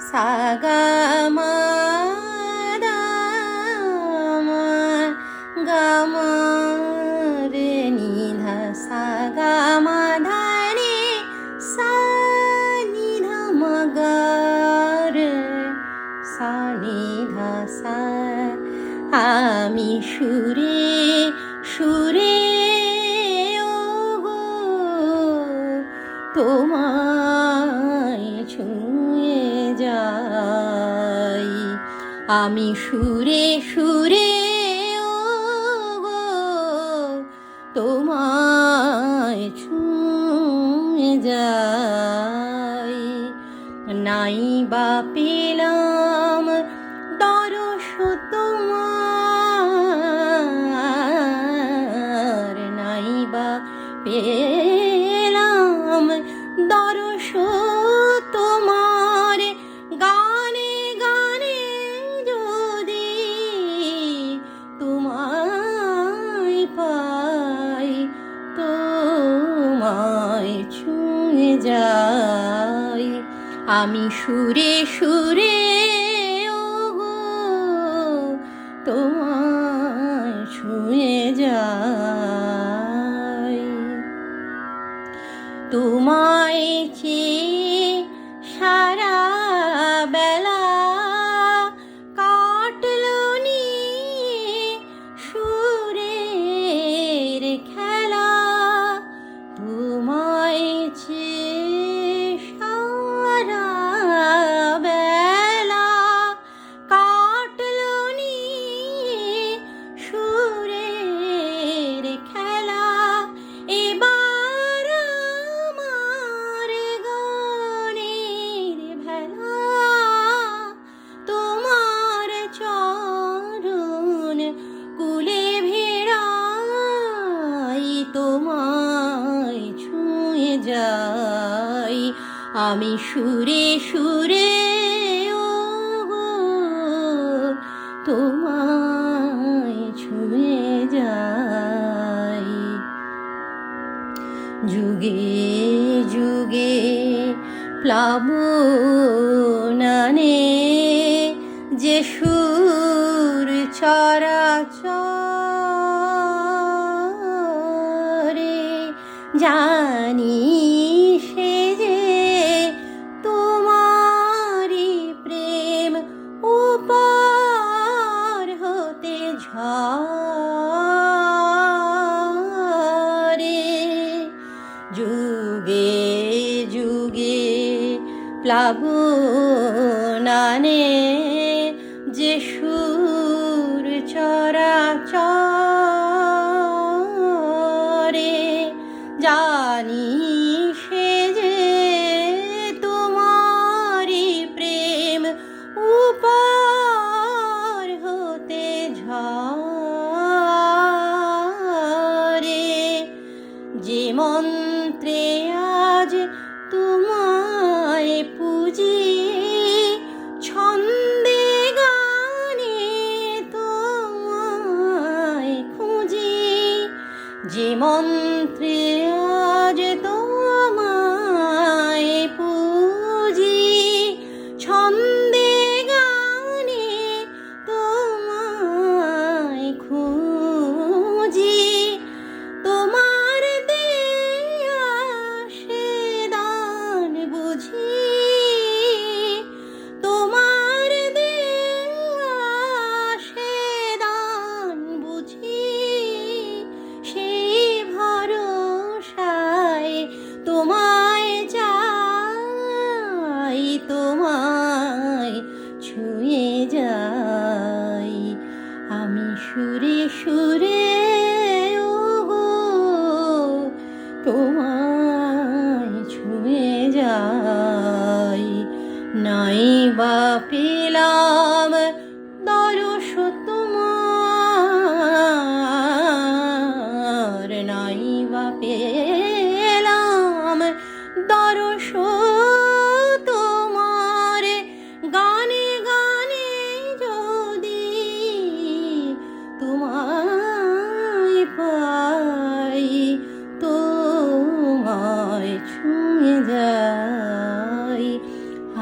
সাগামা gamma রে Nida সাগামা ধারে সা নিধা মগরে সা নিধা সা। আমি সুরে সুরে ওগো তোমায় ছুঁয়ে যাই। আমি সুরে সুরে ওগো তোমায় ছুঁয়ে যাই। নাই বা পেলাম দরস তোমার, নাই বা পেলাম দরস তোমার। গানে গানে যদি তোমায় পাই, তোমায় ছুঁয়ে যাই। আমি সুরে সুরে ওগো তোমায় ছুঁয়ে যাই। তোমায় চেয়ে সারা বেলা কাটলো নি সুরের খেলা। তোমায় চেয়ে সারা বেলা কাটলো নি সুরের খেলা। এবার আমার গানের ভেলা তোমার চরণ কুলে ভেড়াই। তোমায় ছুঁয়ে যাই। আমি সুরে সুরে ওগো তোমায় ছুঁয়ে যাই। যুগে যুগে প্লাবনানে যে সুর চরাচরে জানি সে যে তোমারি প্রেম উপর হতে ঝরে। যুগে যুগে প্লাবনানে যে সুর চরাচরে জানি সে যে তোমারি প্রেম উপর হতে ঝরে। যে মন্ত্রে আজ তোমায় পুজি, ছন্দে গানে তোমায় খুঁজি। যে মন্ত্রে আজ তোমায় পুজি, ছন্দে গানে তোমায় খুঁজি। তোমার দেয়া সে দান বুঝি, তোমার দেয়া সে দান বুঝি। সেই ভরসায় তোমায় চাই, তোমায় ছুঁয়ে যাই। আমি সুরে সুরে ওগো তোমায় ছুঁয়ে যাই। নাই বা পেলাম দরস তোমার, নাই বা পেলাম দরস তোমার। গানে গানে যদি তোমায় পাই, তোমায় ছুঁয়ে যাই।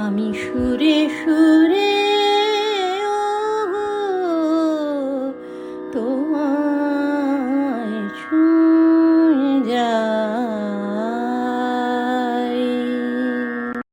আমি সুরে সুরে